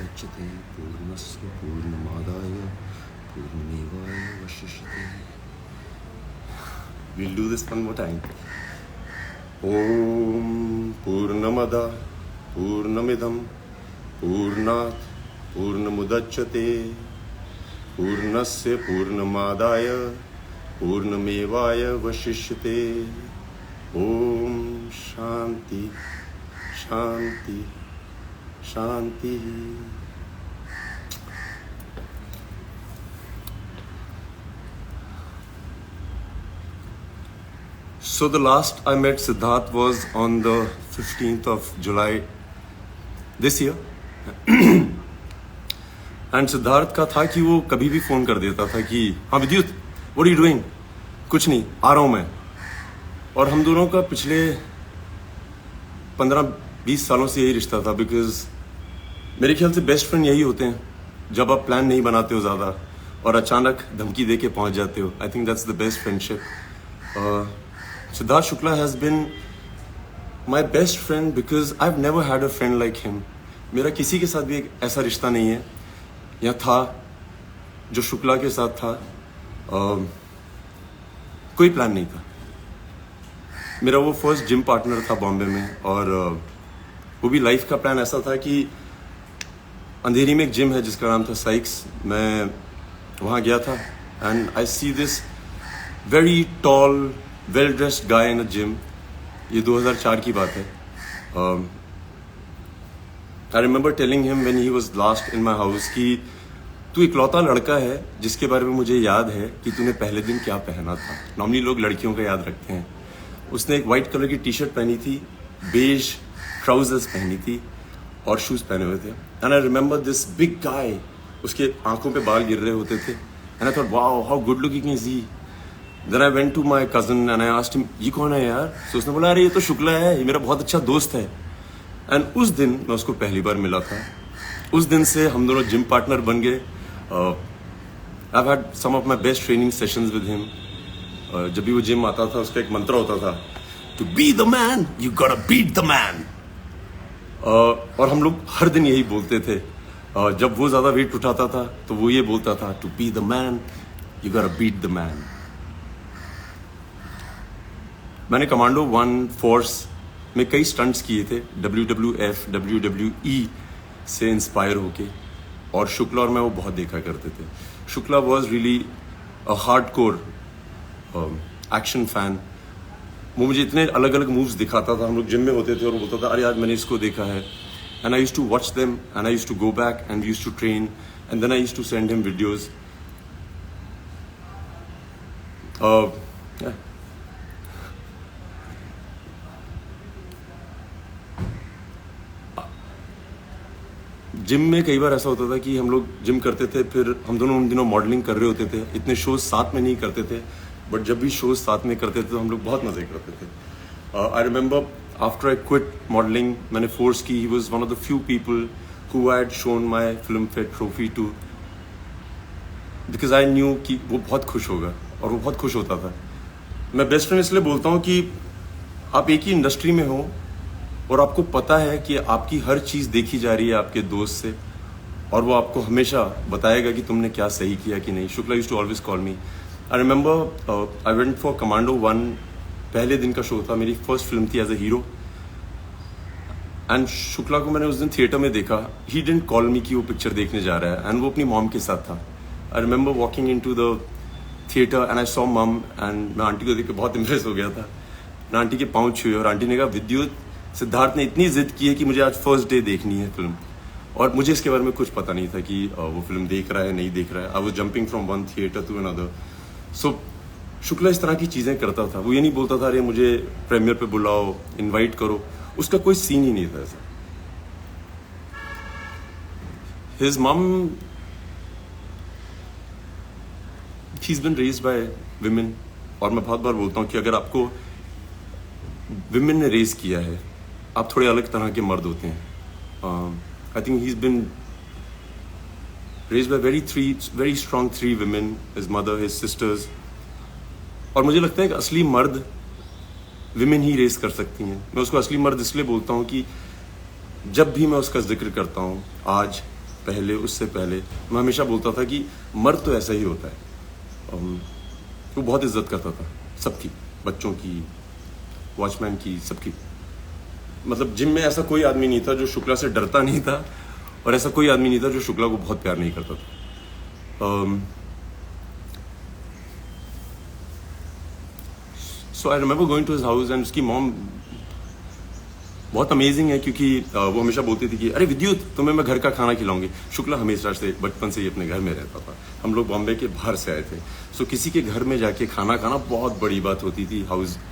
मुदच्यते पूर्णस्य पूर्णमादाय पूर्णमेवावशिष्यते. We'll do this one more time. Om Purnamada Purnamidam Purnat Purnamudachyate Purnasya Purnamadaya Purnamevaya Vashishyate. Om Shanti Shanti Shanti. So the last I met Siddharth was on the 15th of July this year. And Siddharth का था कि वो कभी भी phone कर देता था कि हाँ विद्युत, what are you doing? कुछ नहीं, आ रहा हूँ मैं. और हम दोनों का पिछले 15-20 सालों से यही रिश्ता था, बिकॉज मेरे ख्याल से बेस्ट फ्रेंड यही होते हैं जब आप प्लान नहीं बनाते हो ज़्यादा और अचानक धमकी दे के पहुँच जाते हो. I think that's the best friendship. Siddharth Shukla has been my best friend because I've never had a friend like him. मेरा किसी के साथ भी एक ऐसा रिश्ता नहीं है या था जो शुक्ला के साथ था. कोई प्लान नहीं था. मेरा वो फर्स्ट जिम पार्टनर था बॉम्बे में, और वो भी लाइफ का प्लान ऐसा था कि अंधेरी में एक जिम है जिसका नाम था साइक्स. मैं वहाँ गया था and I see this very tall well dressed guy in a gym. ये 2004 की बात है. I remember telling him when he was last in my house कि तू इकलौता लड़का है जिसके बारे में मुझे याद है कि तूने पहले दिन क्या पहना था. नॉर्मली लोग लड़कियों का याद रखते हैं. उसने एक वाइट कलर की टी शर्ट पहनी थी, बेज ट्राउजर्स पहनी थी और शूज पहने हुए थे. And I remember this big guy. उसके आंखों पे बाल गिर रहे होते थे. And I thought wow how good looking is he. Then I went to my cousin and I asked him, ये कौन है यार? So उसने बोला अरे ये तो शुक्ला है, ये मेरा बहुत अच्छा दोस्त है. And उस दिन मैं उसको पहली बार मिला था. उस दिन से हम दोनों जिम पार्टनर बन गए. I've had some of my best training sessions with him. जब भी वो जिम आता था उसका एक मंत्र होता था, To be the man, you gotta beat the man. और हम लोग हर दिन यही बोलते थे. जब वो ज़्यादा वेट उठाता था तो वो ये बोलता था, To be the man, you gotta beat the man. मैंने कमांडो 1 फोर्स में कई स्टंट्स किए थे, WWF, WWE से इंस्पायर होके, और शुक्ला और मैं वो बहुत देखा करते थे. Shukla was really a hardcore action fan. वो मुझे इतने अलग अलग मूव्स दिखाता था. हम लोग जिम में होते थे और वो बोलता था अरे आज मैंने इसको देखा है. And I used to watch them and I used to go back and used to train and then I used to send him videos. Gym में कई बार ऐसा होता था कि हम लोग जिम करते थे, फिर हम दोनों उन दिनों मॉडलिंग कर रहे होते थे. इतने शोज साथ में नहीं करते थे, बट जब भी शोज साथ में करते थे तो हम लोग बहुत मजे करते थे. I remember after I quit modelling, मैंने फोर्स की. He was one of the few people who had shown my Filmfare trophy too, because I knew कि वो बहुत खुश होगा, और वो बहुत खुश होता था. मैं बेस्ट फ्रेंड इसलिए बोलता हूँ कि आप एक ही इंडस्ट्री में हो और आपको पता है कि आपकी हर चीज़ देखी जा रही है आपके दोस्त से, और वो आपको हमेशा बताएगा कि तुमने क्या सही किया कि नहीं. Shukla used to always call me. I remember I went for Commando 1. पहले दिन का शो था, मेरी फर्स्ट फिल्म थी as a hero. And Shukla को मैंने उस दिन थिएटर में देखा. ही डिडंट कॉल मी कि वो पिक्चर देखने जा रहा है, एंड वो अपनी मॉम के साथ था. I remember walking in to the theatre and I saw mum, and मैं आंटी को देख के बहुत इम्प्रेस हो गया था. मैं आंटी के पाँव छुए और आंटी ने कहा विद्युत, सिद्धार्थ ने इतनी जिद की है कि मुझे आज फर्स्ट डे देखनी है फिल्म. और मुझे इसके बारे में कुछ पता नहीं था कि वो फिल्म देख रहा है नहीं देख रहा है. I was jumping from one theatre to another. So Shukla इस तरह की चीज़ें करता था. वो ये नहीं बोलता था अरे मुझे प्रीमियर पे बुलाओ, इनवाइट करो. उसका कोई सीन ही नहीं था ऐसा. His mum, she is been raised by women. और मैं बहुत बार बोलता हूँ कि अगर आपको विमेन ने रेज किया है, आप थोड़े अलग तरह के मर्द होते हैं. I think he is been raised bye very strong 3 women, his mother, his sisters. और मुझे लगता है कि असली मर्द विमेन ही रेस कर सकती हैं. मैं उसको असली मर्द इसलिए बोलता हूँ कि जब भी मैं उसका जिक्र करता हूँ आज, पहले, उससे पहले मैं हमेशा बोलता था कि मर्द तो ऐसा ही होता है। वो बहुत इज्जत करता था सबकी, बच्चों की, वॉचमैन की, सबकी। मतलब जिम में ऐसा कोई आदमी नहीं था जो शुक्ला से डरता नहीं था, और ऐसा कोई आदमी नहीं था जो शुक्ला को बहुत प्यार नहीं करता था। So I remember going to his house and उसकी मॉम बहुत अमेजिंग है, क्योंकि वो हमेशा बोलती थी कि अरे विद्युत, तुम्हें मैं घर का खाना खिलाऊंगी। शुक्ला हमेशा से बचपन से ही अपने घर में रहता था। हम लोग बॉम्बे के बाहर से आए थे, सो किसी के घर में जाके खाना खाना बहुत बड़ी बात होती थी,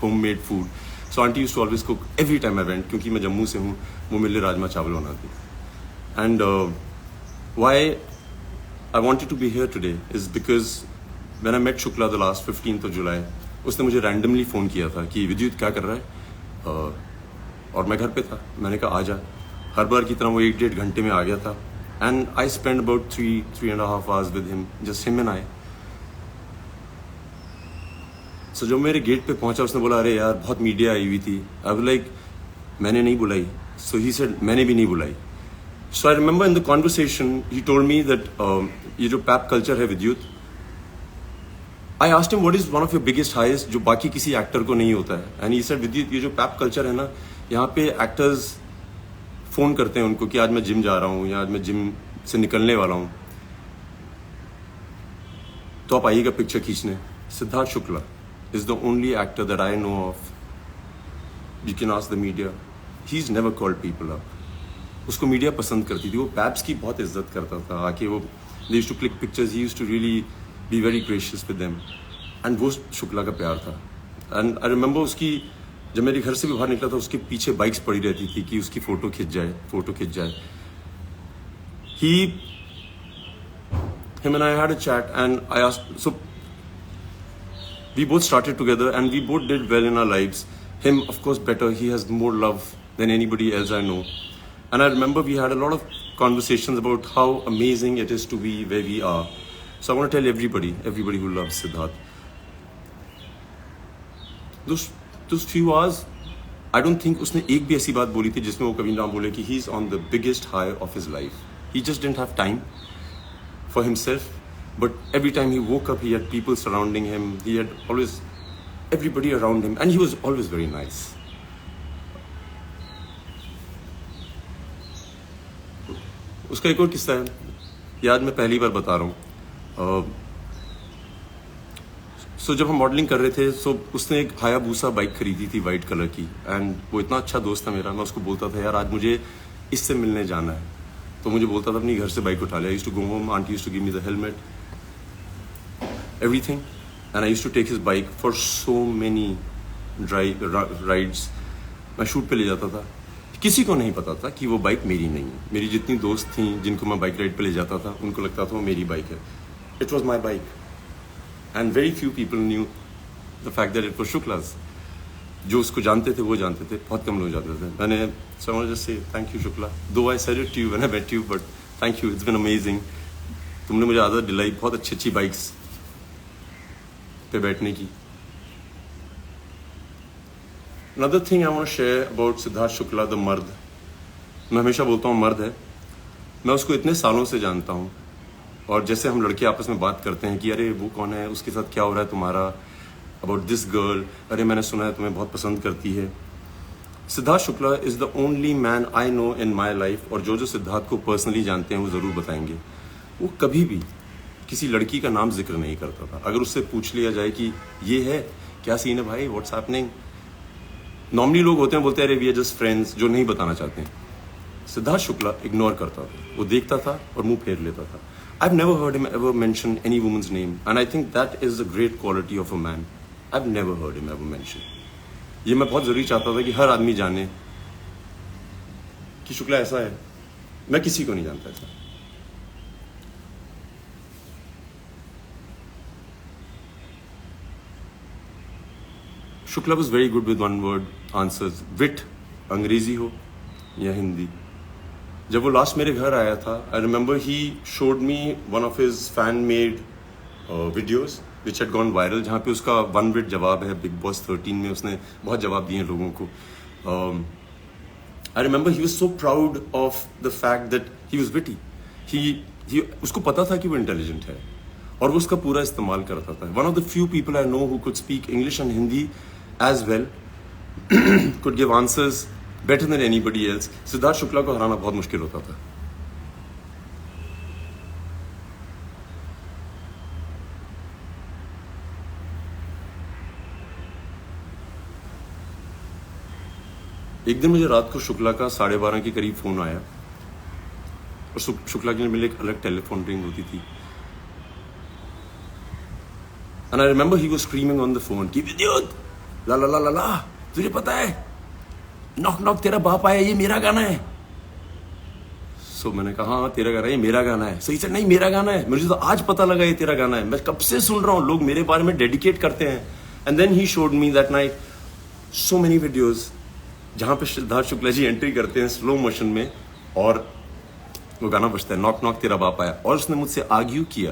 homemade food. So aunty used to always cook every time I went, क्योंकि मैं जम्मू से हूँ, वो मेरे लिए राजमा चावल बनाती। And why I wanted to be here today is because when I met Shukla the last 15th of July, उसने मुझे रैंडमली फ़ोन किया था कि विद्युत क्या कर रहा है, और मैं घर पे था। मैंने कहा आ जा। हर बार की तरह वो 1-1.5 घंटे में आ गया था। And I spend about 3.5 hours with him, just him and I. So जब मेरे गेट पे पहुंचा, उसने बोला अरे यार बहुत मीडिया आई हुई थी। आई वाज लाइक मैंने नहीं बुलाई। सो ही सेड मैंने भी नहीं बुलाई। So I remember in the conversation he told me that ये जो पैप कल्चर है Vidyut, I asked him what is one of your biggest heist जो बाकी किसी एक्टर को नहीं होता है। एंड ही सेड विद्युत, ये जो पैप कल्चर है ना, यहाँ पे एक्टर्स फोन करते हैं उनको कि आज मैं जिम जा रहा हूँ या आज मैं जिम से निकलने वाला हूँ, तो आप आइएगा पिक्चर खींचने। Siddharth Shukla is the only actor that I know of, you can ask the media, he is never called people up. उसको मीडिया पसंद करती थी, वो पैप्स की बहुत इज्जत करता था। आके वो they used to click pictures, he used to really be very gracious with them. And वो शुक्ला का प्यार था। एंड आई रिमेंबर उसकी, जब मेरे घर से भी बाहर निकला था, उसके पीछे बाइक्स पड़ी रहती थी कि उसकी फोटो खिंच जाए। Him and I had a chat and I asked, so we both started together and we both did well in our lives. Him, of course, better. He has more love than anybody else I know. And I remember we had a lot of conversations about how amazing it is to be where we are. So I want to tell everybody who loves Siddharth, those few hours, I don't think उसने एक भी ऐसी बात बोली थी जिसमें वो कभी ना बोले कि he is on the biggest high of his life. He just didn't have time for himself, but every time he woke up, he had people surrounding him. He had always everybody around him, and he was always very nice. उसका एक और किस्सा है, याद मैं पहली बार बता रहा हूँ। सो जब हम मॉडलिंग कर रहे थे, सो उसने एक हायाबूसा बाइक खरीदी थी वाइट कलर की। एंड वो इतना अच्छा दोस्त था मेरा, मैं उसको बोलता था यार आज मुझे इससे मिलने जाना है, तो मुझे बोलता था अपनी घर से बाइक उठा ले। I used to go home, aunty used to give me the helmet, everything, and I used to take his bike for so many rides. मैं शूट पे ले जाता था, किसी को नहीं पता था कि वो बाइक मेरी नहीं है। मेरी जितनी दोस्त थी जिनको मैं बाइक राइड पे ले जाता था, उनको लगता था वो मेरी बाइक है। It was my bike. And very few people knew the fact that it was Shukla's. जो उसको जानते थे वो जानते थे, बहुत कम लोग जानते थे। मैंने so I want to just say thank you Shukla. Though I said it to you when I met you, but thank you. It's been amazing. तुमने मुझे आदत दिलाई बहुत अच्छी बाइक्स पे बैठने की। Another thing I want to share about Siddharth Shukla, the मर्द। मैं हमेशा बोलता हूँ मर्द है। मैं उसको इतने सालों से जानता हूँ, और जैसे हम लड़के आपस में बात करते हैं कि अरे वो कौन है, उसके साथ क्या हो रहा है तुम्हारा, अबाउट दिस गर्ल, अरे मैंने सुना है तुम्हें बहुत पसंद करती है। Siddharth Shukla is the only man I know in my life, और जो सिद्धार्थ को पर्सनली जानते हैं वो ज़रूर बताएंगे, वो कभी भी किसी लड़की का नाम जिक्र नहीं करता था। अगर उससे पूछ लिया जाए कि ये है क्या सीन है भाई, व्हाट्स हैपनिंग, नॉर्मली लोग होते हैं बोलते हैं अरे वी आर जस्ट फ्रेंड्स, जो नहीं बताना चाहते हैं। सिद्धार्थ शुक्ला इग्नोर करता था, वो देखता था और मुंह फेर लेता था। I've never heard him ever mention any woman's name, and I think that is a great quality of a man. I've never heard him ever mention. ये मैं बहुत जरूरी चाहता था कि हर आदमी जाने कि शुक्ला ऐसा है। मैं किसी को नहीं जानता ऐसा। Shukla was very good with one word answers. Wit, अंग्रेजी हो या हिंदी। जब वो लास्ट मेरे घर आया था, I remember he showed me one of his fan made videos which had gone viral, जहाँ पे उसका 1 मिनट जवाब है बिग बॉस 13 में। उसने बहुत जवाब दिए लोगों को। I remember he was so proud of the fact that he was witty. उसको पता था कि वो इंटेलिजेंट है और वो उसका पूरा इस्तेमाल करता था. One of the few people I know who could speak English and Hindi as well, could give answers better than anybody else. Siddharth Shukla को हराना बहुत मुश्किल होता था. एक दिन मुझे रात को शुक्ला का 12:30 के करीब फोन आया और शुक्ला के लिए मेरे एक अलग टेलीफोन रिंग होती थी. And I remember he was screaming on the phone कि विद्युत ला ला ला ला ला, तुझे पता है नॉक नॉक तेरा बाप आया, ये मेरा गाना है. सो मैंने कहा हाँ तेरा गाना है, ये मेरा गाना है. सही से नहीं मेरा गाना है, मुझे तो आज पता लगा ये तेरा गाना है, मैं कब से सुन रहा हूँ, लोग मेरे बारे में डेडिकेट करते हैं. And then he showed me that night so many videos जहां पे सिद्धार्थ शुक्ला जी एंट्री करते हैं स्लो मोशन में और वो गाना बजता है नॉक नॉक तेरा बाप आया. और उसने मुझसे आर्ग्यू किया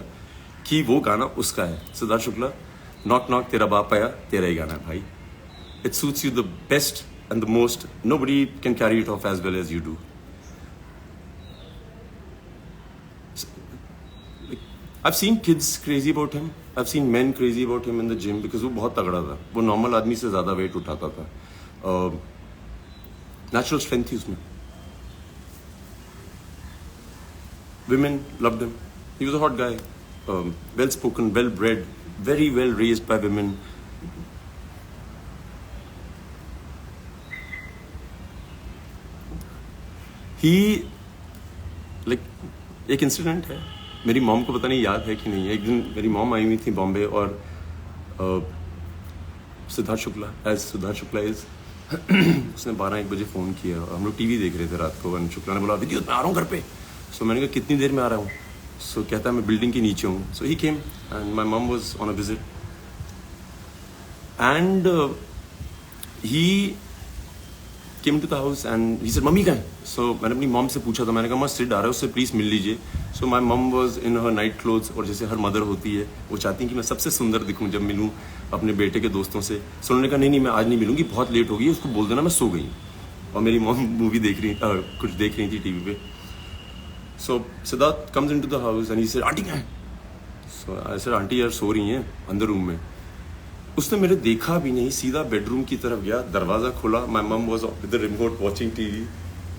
कि वो गाना उसका है. सिद्धार्थ शुक्ला, नॉक नॉक तेरा बाप आया तेरा ही गाना है भाई. It suits you the best and the most. Nobody can carry it off as well as you do. I've seen kids crazy about him. I've seen men crazy about him in the gym because वो बहुत तगड़ा था. वो normal आदमी से ज्यादा wait उठाता था. नेचुरल स्ट्रेंथ थी उसमें. Women loved him. He was a hot guy. Well spoken, well bred, very well raised by women. He like एक इंसिडेंट है, मेरी मॉम को पता नहीं याद है कि नहीं है. एक दिन मेरी मॉम आई हुई थी बॉम्बे और सिद्धार्थ शुक्ला इज उसने 12-1 बजे फ़ोन किया और हम लोग टीवी देख रहे थे रात को. और शुक्ला ने बोला विद्युत मैं आ रहा हूँ घर पे. सो मैंने कहा कितनी देर में आ रहा हूँ. सो कहता है मैं बिल्डिंग के नीचे हूँ. So he came and my mom was on a visit and he came to the house and he said mummy कहाँ है. सो मैंने अपनी मॉम से पूछा था, मैंने कहा मैं सिड आ रहा है उससे प्लीज़ मिल लीजिए. So my mom was in her night clothes. और जैसे हर मदर होती है वो चाहती है कि मैं सबसे सुंदर दिखूं जब मिलूं अपने बेटे के दोस्तों से. सो उन्होंने कहा नहीं मैं आज नहीं मिलूंगी, बहुत लेट हो गई, उसको बोल देना मैं सो गई. और मेरी मॉम मूवी देख रही कुछ देख रही थी टीवी पे. So Siddharth comes in to the house and he said aunty कहाँ है. सो आई सेड आंटी यार सो रही हैं अंदर रूम में. उसने मेरे देखा भी नहीं, सीधा बेडरूम की तरफ गया, दरवाजा खोला. माई mum was with the remote watching TV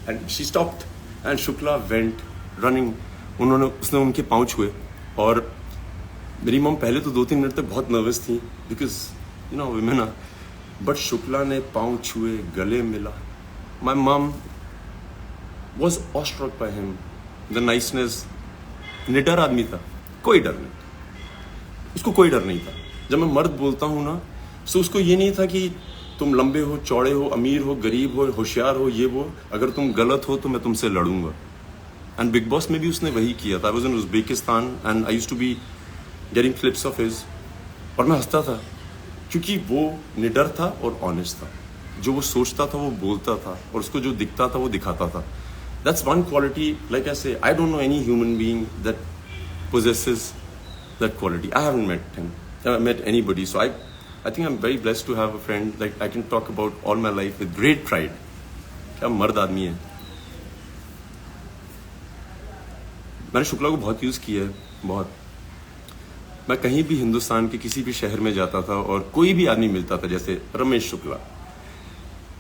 and she stopped and Shukla went running. उसने उनके पाँव छुए और मेरी मम पहले तो 2-3 मिनट तक बहुत नर्वस थी because you know women are. But Shukla ने पाँव छुए, गले मिला. My mum was awestruck by him, the niceness. निडर आदमी था, कोई डर नहीं, उसको कोई डर नहीं था. जब मैं मर्द बोलता हूँ ना, सो उसको ये नहीं था कि तुम लंबे हो, चौड़े हो, अमीर हो, गरीब हो, होशियार हो, ये वो, अगर तुम गलत हो तो मैं तुमसे लड़ूंगा. एंड बिग बॉस में भी उसने वही किया था. I was in Uzbekistan and I used to be getting clips of his और मैं हंसता था क्योंकि वो निडर था और ऑनेस्ट था. जो वो सोचता था वो बोलता था और उसको जो दिखता था वो दिखाता था. That's one quality. Like I say I don't know any human being that possesses that quality. I haven't met him. I haven't met anybody. So I think I'm very blessed to have a friend like I can talk about all my life with great pride. क्या मर्द आदमी है. मैंने शुक्ला को बहुत use किया है, बहुत. मैं कहीं भी हिंदुस्तान के किसी भी शहर में जाता था और कोई भी आदमी मिलता था, जैसे रमेश शुक्ला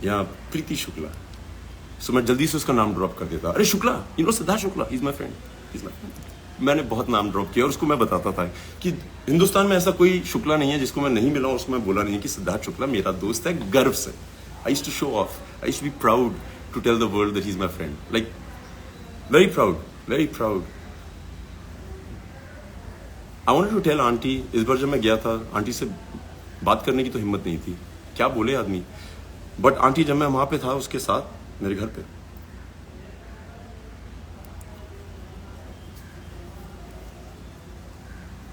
या प्रीति शुक्ला, सो मैं जल्दी से उसका नाम ड्रॉप कर देता. अरे Shukla, you know Siddharth Shukla, he is my friend. मैंने बहुत नाम ड्रॉप किया और उसको मैं बताता था कि हिंदुस्तान में ऐसा कोई शुक्ला नहीं है जिसको मैं नहीं मिला और उसको मैं बोला नहीं कि सिद्धार्थ शुक्ला मेरा दोस्त है, गर्व से. I used to show off, I used to be proud to tell the world that he is my friend. Like very proud, very proud. I wanted to tell aunty. इस बार जब मैं गया था, आंटी से बात करने की तो हिम्मत नहीं थी, क्या बोले आदमी. बट आंटी जब मैं वहां पे था उसके साथ मेरे घर पे,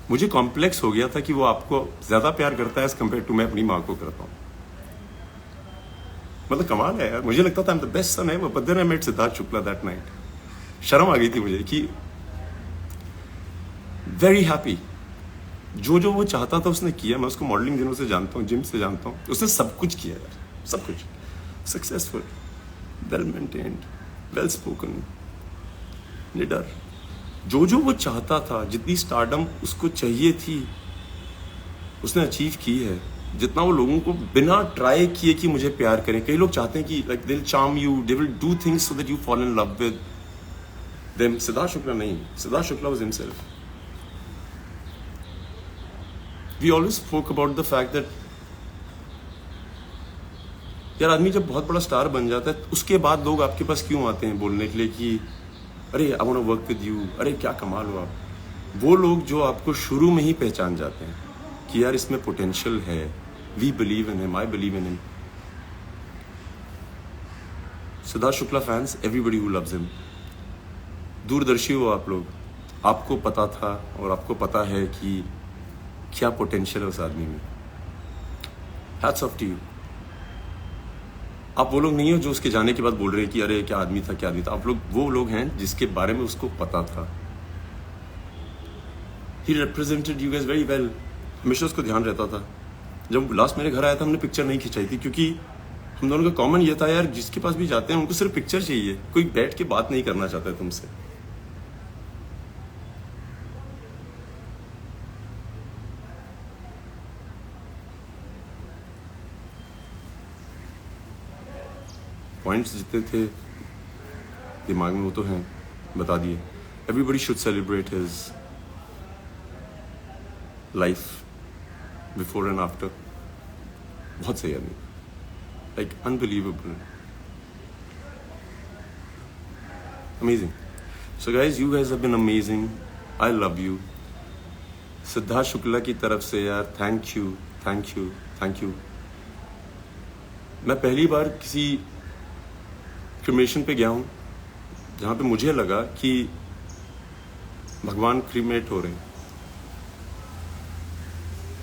मुझे कॉम्प्लेक्स हो गया था कि वो आपको ज्यादा प्यार करता है एज कम्पेयर टू मैं अपनी माँ को करता हूँ. मतलब कमाल है यार. मुझे लगता था I am the best son है, but then I met Siddharth Shukla that night. शर्म आ गई थी मुझे कि वेरी हैप्पी. जो जो वो चाहता था उसने किया. मैं उसको मॉडलिंग दिनों से जानता हूँ, जिम से जानता हूँ. उसने सब कुछ किया यार, सब कुछ. Successful, well maintained, well spoken, निडर, जो जो वो चाहता था, जितनी स्टारडम उसको चाहिए थी, उसने अचीव की है। जितना वो लोगों को बिना ट्राई किए कि मुझे प्यार करें, कई लोग चाहते हैं कि like they will charm you, they will do things so that you fall in love with them. Siddharth Shukla नहीं, Siddharth Shukla was himself. We always spoke about the fact that यार आदमी जब बहुत बड़ा स्टार बन जाता है उसके बाद लोग आपके पास क्यों आते हैं बोलने के लिए कि अरे I want to work with you, अरे क्या कमाल हो आप। वो लोग जो आपको शुरू में ही पहचान जाते हैं कि यार इसमें पोटेंशियल है, we believe in him, I believe in him. Siddharth Shukla fans, everybody who loves him, दूरदर्शी हो आप लोग, आपको पता था और आपको पता है कि क्या पोटेंशियल है उस आदमी में। Hats off to you. आप वो लोग नहीं हो जो उसके जाने के बाद बोल रहे हैं कि अरे क्या आदमी था, क्या आदमी था। आप लोग वो लोग हैं जिसके बारे में उसको पता था। He represented you guys very well. हमेशा उसको ध्यान रहता था। जब लास्ट मेरे घर आया था हमने पिक्चर नहीं खिंचाई थी क्योंकि हम दोनों का कॉमन ये था यार जिसके पास भी जाते हैं उनको सिर्फ पिक्चर चाहिए, कोई बैठ के बात नहीं करना चाहता है तुमसे। पॉइंट्स जितने थे दिमाग में वो तो हैं, बता दिए। Everybody should celebrate his life before and after. बहुत सही आदमी, like unbelievable, amazing. So guys, you guys have been amazing, I love you. Siddharth Shukla की तरफ से यार thank you, thank you, thank you. मैं पहली बार किसी क्रिमेशन पे गया हूँ जहाँ पे मुझे लगा कि भगवान क्रीमेट हो रहे हैं।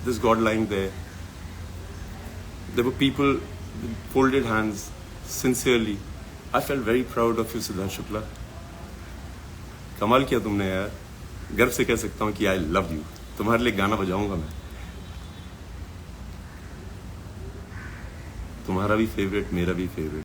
This god lying there, there were people folded hands sincerely. I felt very proud of you Siddharth Shukla. कमाल किया तुमने यार, गर्व से कह सकता हूँ कि आई लव यू। तुम्हारे लिए गाना बजाऊंगा मैं, तुम्हारा भी फेवरेट, मेरा भी फेवरेट।